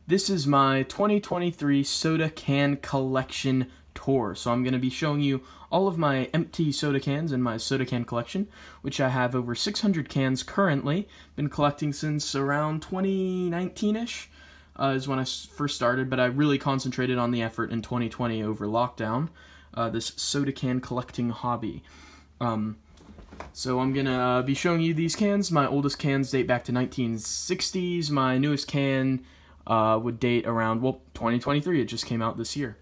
This is my 2023 soda can collection tour. So I'm going to be showing you all of my empty soda cans in my soda can collection, which I have over 600 cans currently. Been collecting since around 2019-ish is when I first started, but I really concentrated on the effort in 2020 over lockdown, this soda can collecting hobby. So I'm going to be showing you these cans. My oldest cans date back to 1960s. My newest can would date around, well, 2023. It just came out this year.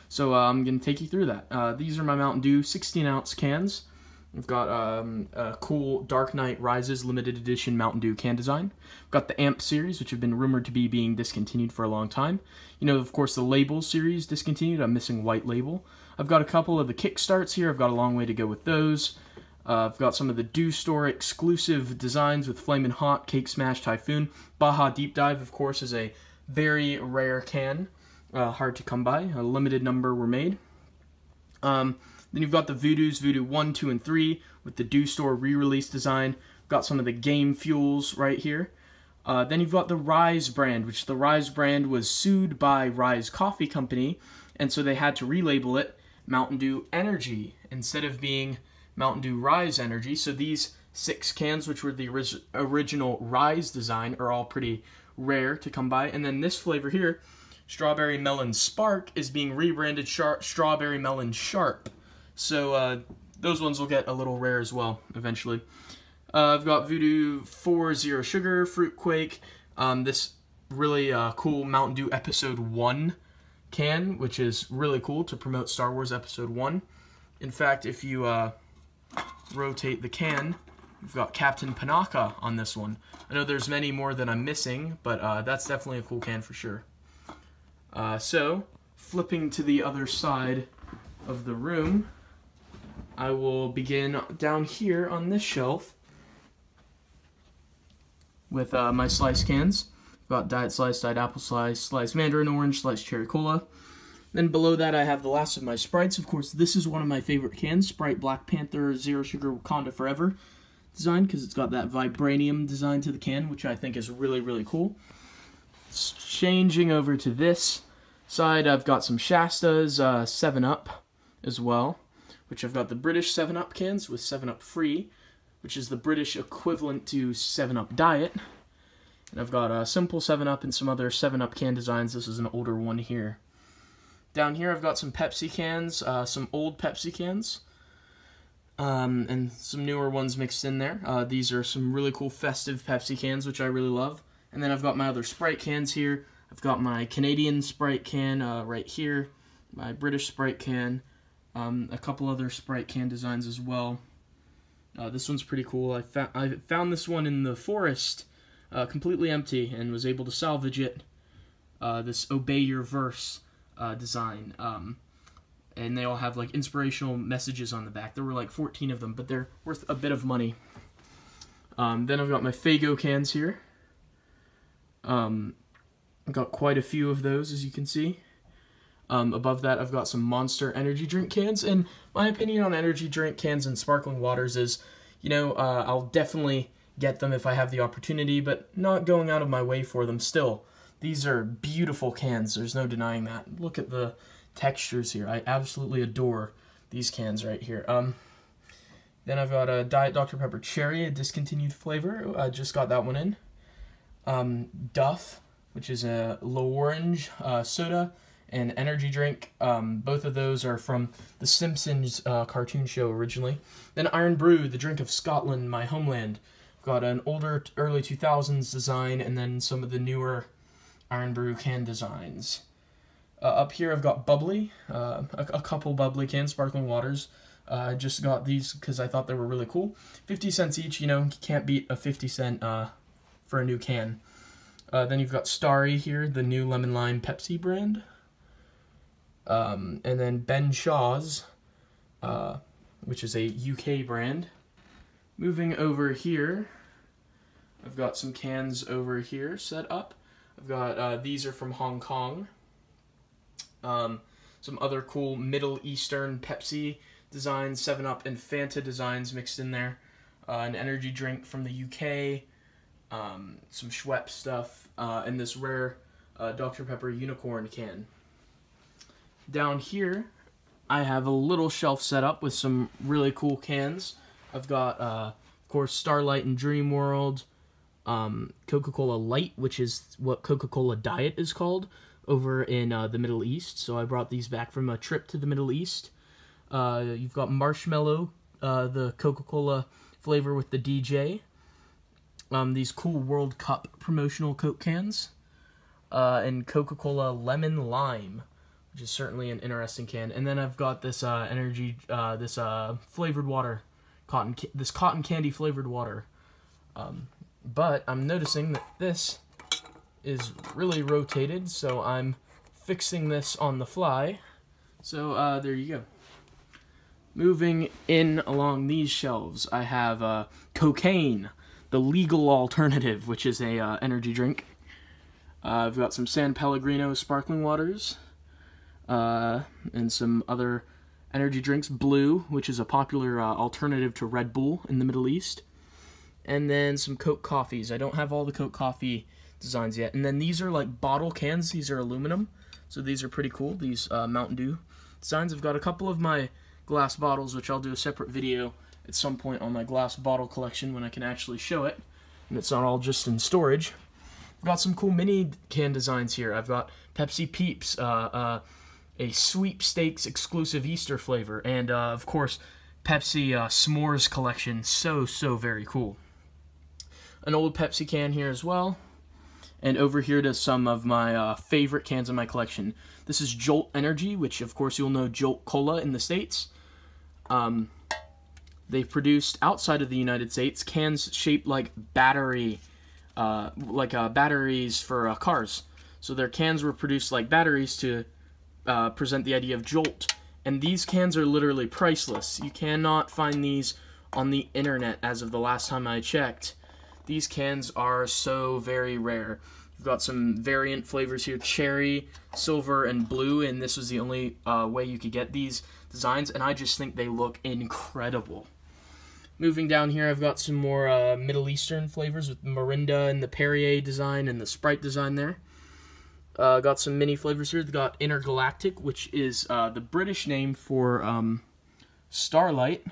So I'm going to take you through that. These are my Mountain Dew 16-ounce cans. I've got a cool Dark Knight Rises limited edition Mountain Dew can design. I've got the Amp series, which have been rumored to be being discontinued for a long time. You know, of course, the Label series discontinued. I'm missing White Label. I've got a couple of the Kickstarts here. I've got a long way to go with those. I've got some of the Dew Store exclusive designs with Flamin' Hot, Cake Smash, Typhoon. Baja Deep Dive, of course, is a very rare can. Hard to come by. A limited number were made. Then you've got the Voodoos, Voodoo 1, 2, and 3 with the Dew Store re-release design. Got some of the Game Fuels right here. Then you've got the Rise brand, which the Rise brand was sued by Rise Coffee Company, and so they had to relabel it Mountain Dew Energy instead of being Mountain Dew Rise Energy. So these 6 cans, which were the original Rise design, are all pretty rare to come by. And then this flavor here, Strawberry Melon Spark, is being rebranded Strawberry Melon Sharp. So those ones will get a little rare as well eventually. I've got Voodoo 4 Zero Sugar, Fruit Quake, this really cool Mountain Dew Episode 1 can, which is really cool to promote Star Wars Episode 1. In fact, if you rotate the can, you've got Captain Panaka on this one. I know there's many more that I'm missing, but that's definitely a cool can for sure. So, flipping to the other side of the room, I will begin down here on this shelf with my slice cans. I've got Diet Slice, Diet Apple Slice, Slice Mandarin Orange, Slice Cherry Cola. Then below that I have the last of my Sprites. Of course, this is one of my favorite cans, Sprite Black Panther Zero Sugar Wakanda Forever design, because it's got that vibranium design to the can, which I think is really, really cool. Changing over to this side, I've got some Shasta's 7-Up as well, which I've got the British 7-Up cans with 7-Up Free, which is the British equivalent to 7-Up Diet. And I've got a simple 7-Up and some other 7-Up can designs. This is an older one here. Down here I've got some Pepsi cans, some old Pepsi cans, and some newer ones mixed in there. These are some really cool festive Pepsi cans, which I really love. And then I've got my other Sprite cans here. I've got my Canadian Sprite can right here, my British Sprite can, a couple other Sprite can designs as well. This one's pretty cool. I found this one in the forest, completely empty, and was able to salvage it. This Obey Your Verse design, and they all have like inspirational messages on the back. There were like 14 of them, but they're worth a bit of money. Then I've got my Faygo cans here. I've got quite a few of those, as you can see. Above that, I've got some Monster energy drink cans, and my opinion on energy drink cans and sparkling waters is, you know, I'll definitely get them if I have the opportunity, but not going out of my way for them still. These are beautiful cans, there's no denying that. Look at the textures here. I absolutely adore these cans right here. Then I've got a Diet Dr. Pepper Cherry, a discontinued flavor. I just got that one in. Duff, which is a low orange soda and energy drink. Both of those are from the Simpsons cartoon show originally. Then Iron Brew, the drink of Scotland, my homeland. Got an older early 2000s design, and then some of the newer Iron Brew can designs. Up here I've got Bubbly, a couple Bubbly cans, sparkling waters. I just got these because I thought they were really cool. 50 cents each, you know, you can't beat a 50-cent for a new can. Then you've got Starry here, the new Lemon Lime Pepsi brand. And then Ben Shaw's, which is a UK brand. Moving over here, I've got some cans over here set up. I've got, these are from Hong Kong. Some other cool Middle Eastern Pepsi designs, 7-Up and Fanta designs mixed in there. An energy drink from the UK. Some Schweppes stuff, and this rare Dr. Pepper Unicorn can. Down here, I have a little shelf set up with some really cool cans. I've got, of course, Starlight and Dream World, Coca-Cola Light, which is what Coca-Cola Diet is called over in the Middle East. So I brought these back from a trip to the Middle East. You've got Marshmallow, the Coca-Cola flavor with the DJ. These cool World Cup promotional Coke cans. And Coca-Cola Lemon Lime, which is certainly an interesting can. And then I've got this flavored water, this cotton candy flavored water. But I'm noticing that this is really rotated, so I'm fixing this on the fly. So there you go. Moving in along these shelves, I have Cocaine, the legal alternative, which is a energy drink. I've got some San Pellegrino sparkling waters, and some other energy drinks. Blue, which is a popular alternative to Red Bull in the Middle East. And then some Coke coffees. I don't have all the Coke coffee designs yet. And then these are like bottle cans. These are aluminum, so these are pretty cool. These Mountain Dew designs. I've got a couple of my glass bottles, which I'll do a separate video at some point on my glass bottle collection when I can actually show it, and it's not all just in storage. I've got some cool mini can designs here. I've got Pepsi Peeps, a sweepstakes exclusive Easter flavor, and of course Pepsi S'mores collection. So very cool. An old Pepsi can here as well. And over here to some of my favorite cans in my collection. This is Jolt Energy, which of course you'll know Jolt Cola in the States. They've produced outside of the United States cans shaped like batteries for cars. So their cans were produced like batteries to present the idea of Jolt. And these cans are literally priceless. You cannot find these on the internet as of the last time I checked. These cans are so very rare. We've got some variant flavors here, cherry, silver, and blue, and this was the only way you could get these designs, and I just think they look incredible. Moving down here, I've got some more Middle Eastern flavors with Mirinda and the Perrier design and the Sprite design there. Got some mini flavors here. We've got Intergalactic, which is the British name for Starlight.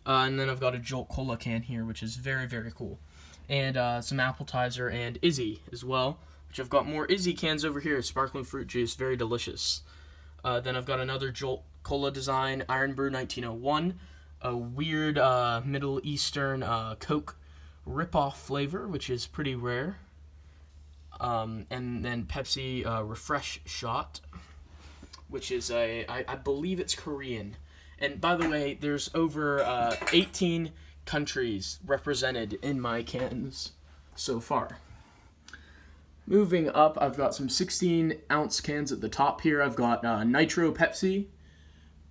And then I've got a Jolt Cola can here, which is very cool. And some Appletizer and Izzy as well, which I've got more Izzy cans over here. Sparkling fruit juice, very delicious. Then I've got another Jolt Cola design, Iron Brew 1901, a weird Middle Eastern Coke ripoff flavor, which is pretty rare. And then Pepsi Refresh Shot, which is I believe it's Korean. And by the way, there's over 18 countries represented in my cans so far. Moving up, I've got some 16-ounce cans at the top here. I've got Nitro Pepsi,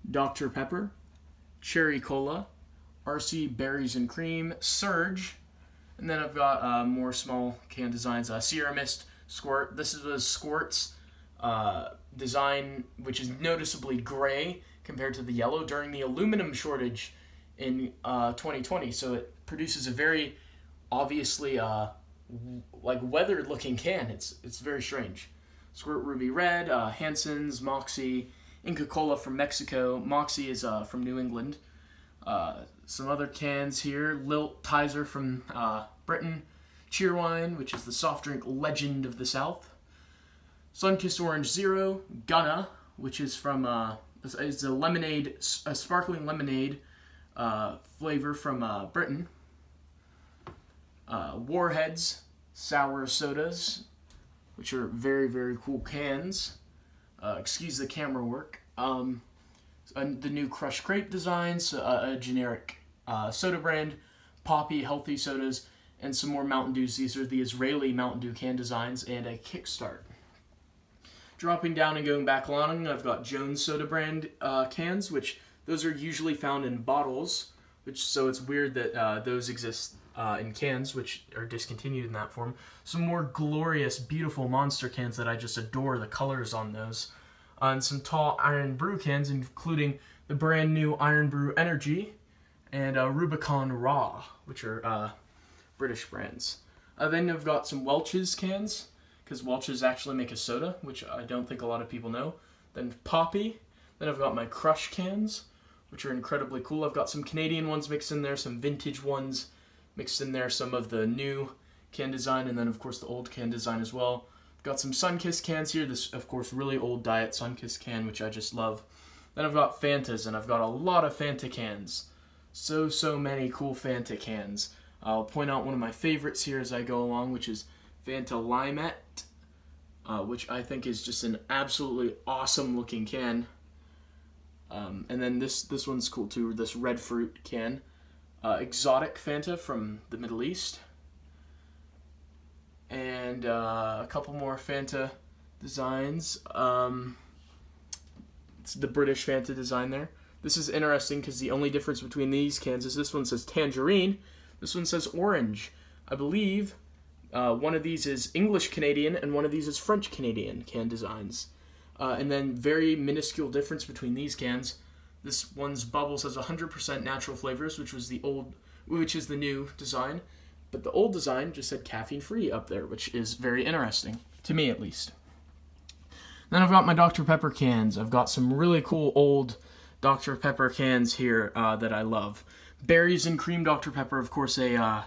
Dr. Pepper, Cherry Cola, RC Berries and Cream, Surge, and then I've got more small can designs. Sierra Mist, Squirt. This is a Squirt's design, which is noticeably gray compared to the yellow during the aluminum shortage in 2020. So it produces a very obviously like weathered looking can. It's very strange. Squirt Ruby Red, Hansen's, Moxie, Inca Cola from Mexico. Moxie is from New England. Some other cans here. Lilt Tizer from Britain. Cheerwine, which is the soft drink legend of the South. Sunkissed Orange Zero. Gunna, which is from it's a lemonade, a sparkling lemonade flavor from Britain. Warheads sour sodas, which are very cool cans. Excuse the camera work. The new Crush Crepe designs, a generic soda brand, Poppy healthy sodas, and some more Mountain Dews. These are the Israeli Mountain Dew can designs, and a Kickstart. Dropping down and going back along, I've got Jones Soda brand cans, which those are usually found in bottles, so it's weird that those exist in cans, which are discontinued in that form. Some more glorious, beautiful Monster cans that I just adore the colors on those. And some tall Iron Brew cans, including the brand new Iron Brew Energy and Rubicon Raw, which are British brands. Then I've got some Welch's cans, because Welch's actually make a soda, which I don't think a lot of people know. Then Poppi. Then I've got my Crush cans, which are incredibly cool. I've got some Canadian ones mixed in there, some vintage ones mixed in there, some of the new can design, and then of course the old can design as well. I've got some Sunkist cans here. This, of course, really old Diet Sunkist can, which I just love. Then I've got Fantas, and I've got a lot of Fanta cans. So many cool Fanta cans. I'll point out one of my favorites here as I go along, which is Fanta Limette, which I think is just an absolutely awesome looking can. And then this one's cool too, this red fruit can. Exotic Fanta from the Middle East. And a couple more Fanta designs. It's the British Fanta design there. This is interesting because the only difference between these cans is this one says tangerine, this one says orange. I believe one of these is English Canadian and one of these is French Canadian can designs. And then very minuscule difference between these cans. This one's bubbles has 100% natural flavors, which is the new design. But the old design just said caffeine free up there, which is very interesting, to me at least. Then I've got my Dr. Pepper cans. I've got some really cool old Dr. Pepper cans here that I love. Berries and cream Dr. Pepper, of course, a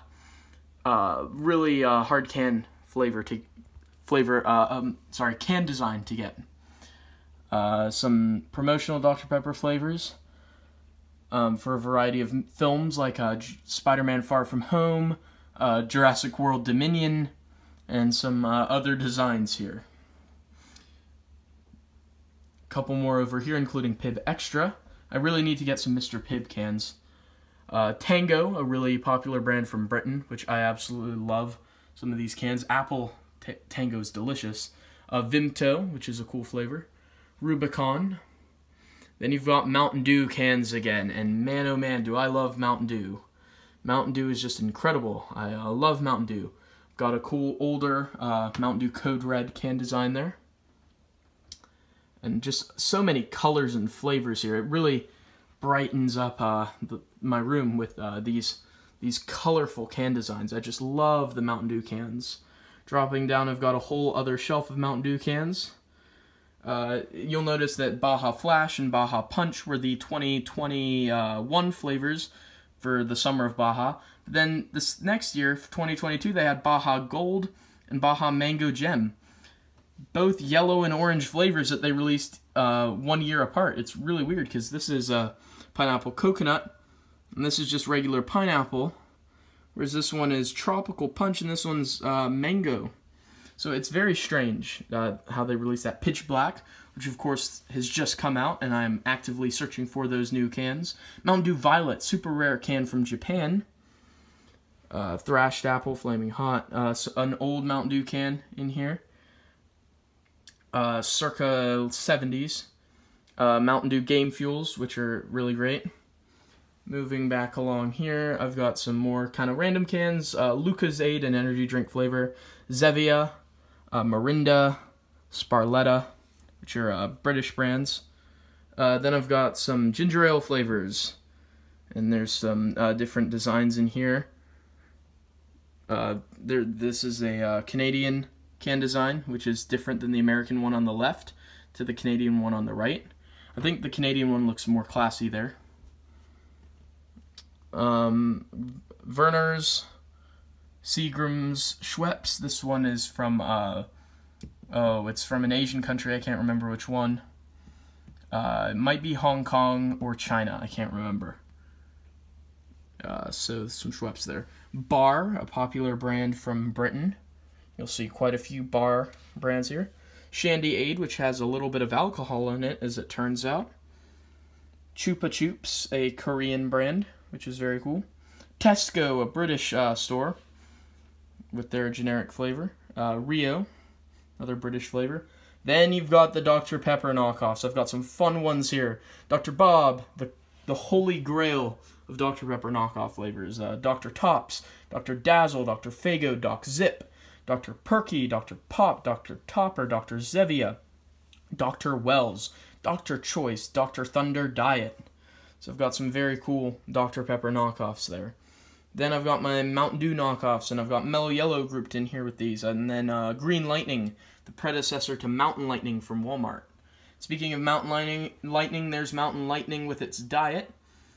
really hard can can design to get. Some promotional Dr. Pepper flavors for a variety of films like Spider-Man Far From Home, Jurassic World Dominion, and some other designs here. Couple more over here, including Pibb Extra. I really need to get some Mr. Pibb cans. Tango, a really popular brand from Britain, which I absolutely love. Some of these cans. Apple Tango is delicious. Vimto, which is a cool flavor. Rubicon. Then you've got Mountain Dew cans again, and man oh man, do I love Mountain Dew. Mountain Dew is just incredible. I love Mountain Dew. Got a cool older Mountain Dew Code Red can design there. And just so many colors and flavors here. It really brightens up my room with these colorful can designs. I just love the Mountain Dew cans. Dropping down, I've got a whole other shelf of Mountain Dew cans. You'll notice that Baja Flash and Baja Punch were the 2021 flavors for the summer of Baja. But then this next year, 2022, they had Baja Gold and Baja Mango Gem. Both yellow and orange flavors that they released 1 year apart. It's really weird because this is pineapple coconut and this is just regular pineapple, whereas this one is tropical punch and this one's mango. So it's very strange how they released that. Pitch Black, which of course has just come out, and I'm actively searching for those new cans. Mountain Dew Violet, super rare can from Japan. Thrashed Apple, Flaming Hot. An old Mountain Dew can in here. Circa 70s. Mountain Dew Game Fuels, which are really great. Moving back along here, I've got some more kind of random cans. Lucozade, an energy drink flavor. Zevia, Mirinda, Sparletta, which are British brands. Then I've got some ginger ale flavors. And there's some different designs in here. This is a Canadian can design, which is different than the American one on the left to the Canadian one on the right. I think the Canadian one looks more classy there. Werner's, Seagram's, Schweppes. This one is from, it's from an Asian country. I can't remember which one. It might be Hong Kong or China. I can't remember. So some Schweppes there. Bar, a popular brand from Britain. You'll see quite a few bar brands here. Shandy Aid, which has a little bit of alcohol in it, as it turns out. Chupa Chups, a Korean brand, which is very cool. Tesco, a British store, with their generic flavor. Rio, another British flavor. Then you've got the Dr. Pepper knockoffs. I've got some fun ones here. Dr. Bob, the holy grail of Dr. Pepper knockoff flavors. Dr. Tops, Dr. Dazzle, Dr. Fago, Doc Zip, Dr. Perky, Dr. Pop, Dr. Topper, Dr. Zevia, Dr. Wells, Dr. Choice, Dr. Thunder Diet. So I've got some very cool Dr. Pepper knockoffs there. Then I've got my Mountain Dew knockoffs, and I've got Mellow Yellow grouped in here with these, and then Green Lightning, the predecessor to Mountain Lightning from Walmart. Speaking of Mountain Lightning, there's Mountain Lightning with its Diet,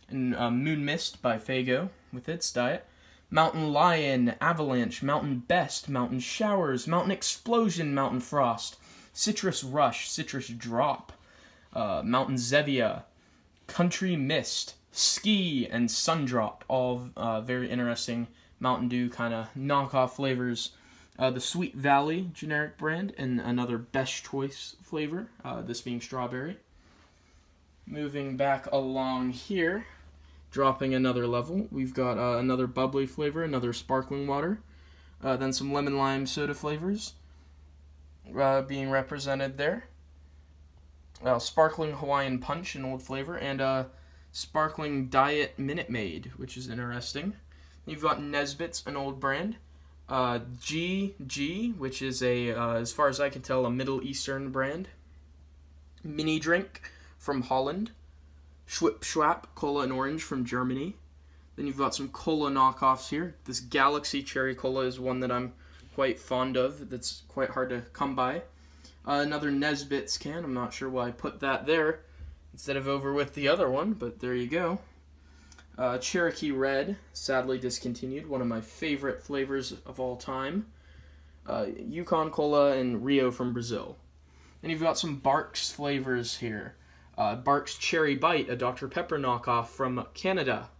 and Moon Mist by Faygo with its Diet. Mountain Lion, Avalanche, Mountain Best, Mountain Showers, Mountain Explosion, Mountain Frost, Citrus Rush, Citrus Drop, Mountain Zevia, Country Mist, Ski, and Sundrop, all very interesting Mountain Dew kind of knockoff flavors. The Sweet Valley generic brand, and another Best Choice flavor, this being strawberry. Moving back along here, dropping another level, we've got another bubbly flavor, another sparkling water, then some lemon lime soda flavors being represented there. Sparkling Hawaiian Punch, an old flavor, and Sparkling Diet Minute Maid, which is interesting. You've got Nesbitt's, an old brand. GG, which is as far as I can tell, a Middle Eastern brand. Mini Drink from Holland. Schwip Schwap, Cola and Orange from Germany. Then you've got some cola knockoffs here. This Galaxy Cherry Cola is one that I'm quite fond of. That's quite hard to come by. Another Nesbitt's can. I'm not sure why I put that there instead of over with the other one, but there you go. Cherokee Red, sadly discontinued, one of my favorite flavors of all time. Yukon Cola and Rio from Brazil. And you've got some Barks flavors here. Barks Cherry Bite, a Dr. Pepper knockoff from Canada.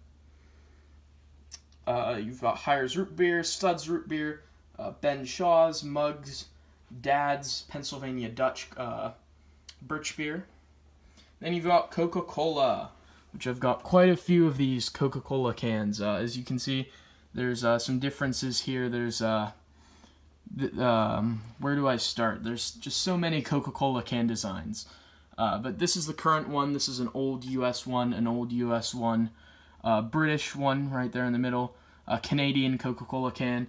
You've got Hires Root Beer, Studs Root Beer, Ben Shaw's, Mugs, Dad's, Pennsylvania Dutch Birch Beer. Then you've got Coca-Cola, which I've got quite a few of these Coca-Cola cans. As you can see, there's some differences here. There's, where do I start? There's just so many Coca-Cola can designs. But this is the current one. This is an old US one, an old US one, British one right there in the middle, a Canadian Coca-Cola can,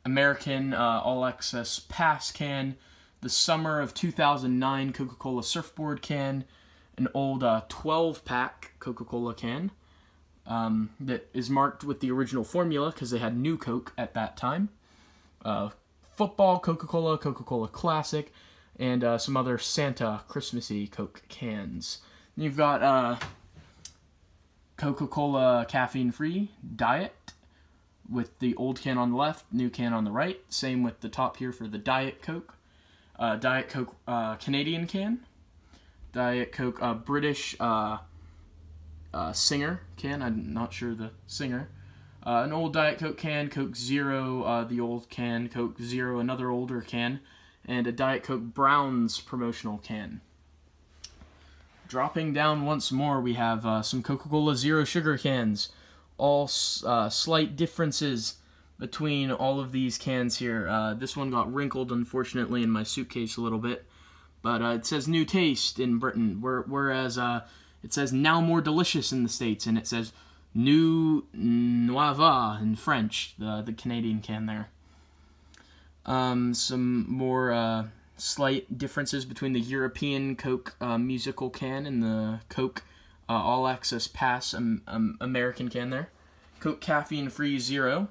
American All Access Pass can, the summer of 2009 Coca-Cola Surfboard can, an old 12-pack Coca-Cola can that is marked with the original formula because they had New Coke at that time. Football Coca-Cola, Coca-Cola Classic, and some other Santa Christmassy Coke cans. And you've got Coca-Cola caffeine-free Diet with the old can on the left, new can on the right. Same with the top here for the Diet Coke. Diet Coke Canadian can. Diet Coke British Singer can. I'm not sure the singer. An old Diet Coke can, Coke Zero, the old can, Coke Zero, another older can, and a Diet Coke Browns promotional can. Dropping down once more, we have some Coca-Cola Zero Sugar cans. All slight differences between all of these cans here. This one got wrinkled, unfortunately, in my suitcase a little bit. But it says New Taste in Britain, whereas it says Now More Delicious in the States, and it says New Noava in French, the Canadian can there. Some more slight differences between the European Coke musical can and the Coke All Access Pass American can there. Coke Caffeine Free Zero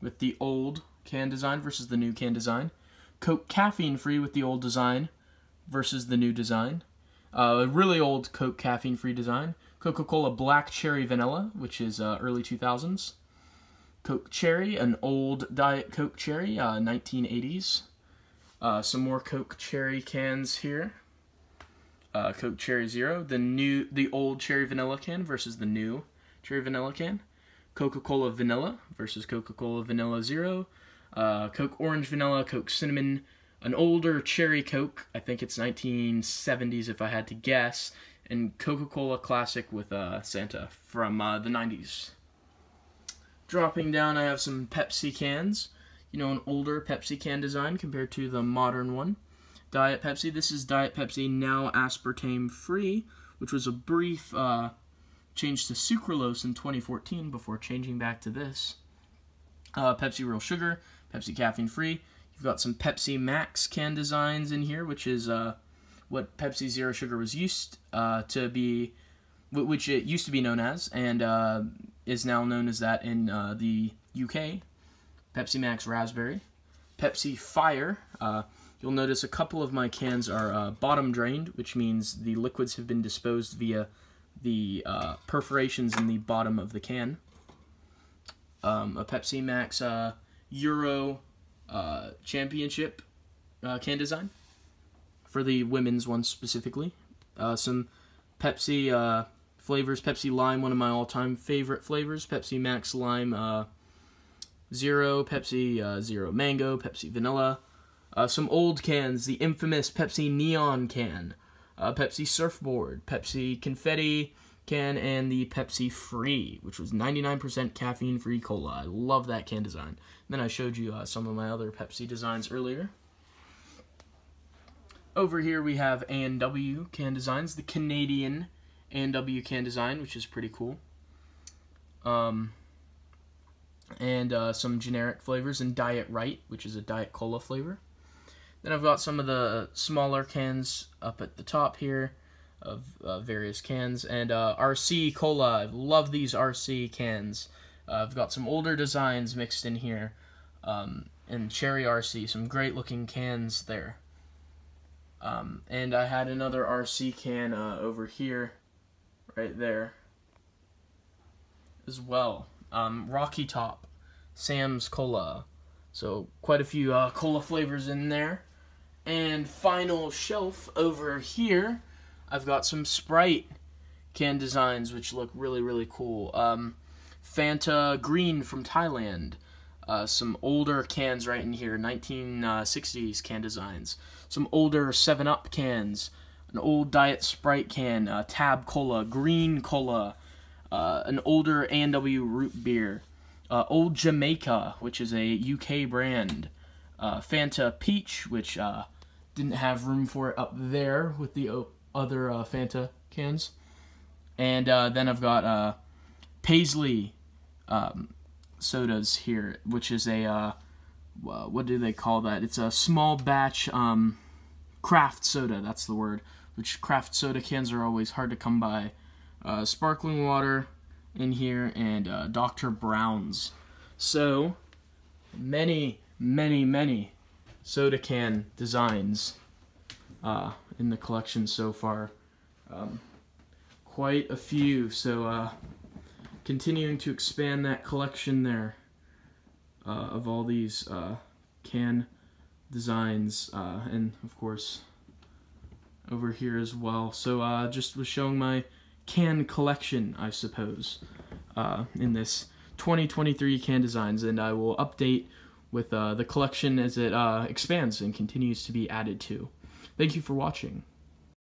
with the old can design versus the new can design. Coke Caffeine Free with the old design versus the new design. A really old Coke caffeine-free design. Coca-Cola Black Cherry Vanilla, which is early 2000s. Coke Cherry, an old Diet Coke Cherry, 1980s. Some more Coke Cherry cans here. Coke Cherry Zero, the old Cherry Vanilla can versus the new Cherry Vanilla can. Coca-Cola Vanilla versus Coca-Cola Vanilla Zero. Coke Orange Vanilla, Coke Cinnamon, an older Cherry Coke, I think it's 1970s if I had to guess, and Coca-Cola Classic with Santa from the 90s. Dropping down, I have some Pepsi cans. You know, an older Pepsi can design compared to the modern one. Diet Pepsi, this is Diet Pepsi Now Aspartame Free, which was a brief change to sucralose in 2014 before changing back to this. Pepsi Real Sugar, Pepsi Caffeine Free. You've got some Pepsi Max can designs in here, which is what Pepsi Zero Sugar was used to be, which it used to be known as, and is now known as that in the UK. Pepsi Max Raspberry. Pepsi Fire. You'll notice a couple of my cans are bottom drained, which means the liquids have been disposed via the perforations in the bottom of the can. A Pepsi Max Euro Championship can design for the women's one specifically. Some Pepsi flavors. Pepsi Lime, one of my all-time favorite flavors. Pepsi Max Lime Zero, Pepsi Zero Mango, Pepsi Vanilla. Some old cans, the infamous Pepsi Neon can, Pepsi Surfboard, Pepsi Confetti can, and the Pepsi Free, which was 99% caffeine-free cola. I love that can design. And then I showed you some of my other Pepsi designs earlier. Over here we have A&W can designs, the Canadian A&W can design, which is pretty cool. And some generic flavors, and Diet Right, which is a Diet Cola flavor. Then I've got some of the smaller cans up at the top here of various cans, and RC Cola. I love these RC cans. I've got some older designs mixed in here, and Cherry RC, some great looking cans there. And I had another RC can over here, right there, as well. Rocky Top, Sam's Cola. So quite a few cola flavors in there. And final shelf over here, I've got some Sprite can designs, which look really, really cool. Fanta Green from Thailand. Some older cans right in here, 1960s can designs. Some older 7-Up cans. An old Diet Sprite can, Tab Cola, Green Cola. An older A&W root beer. Old Jamaica, which is a UK brand. Fanta Peach, which didn't have room for it up there with the other Fanta cans. And then I've got Paisley sodas here, which is a, what do they call that? It's a small batch craft soda, that's the word. Which craft soda cans are always hard to come by. Sparkling water in here, and Dr. Brown's. So, many, many, many soda can designs in the collection so far. Quite a few, so continuing to expand that collection there of all these can designs, and of course over here as well. So just was showing my can collection, I suppose, in this 2023 can designs, and I will update with the collection as it expands and continues to be added to. Thank you for watching.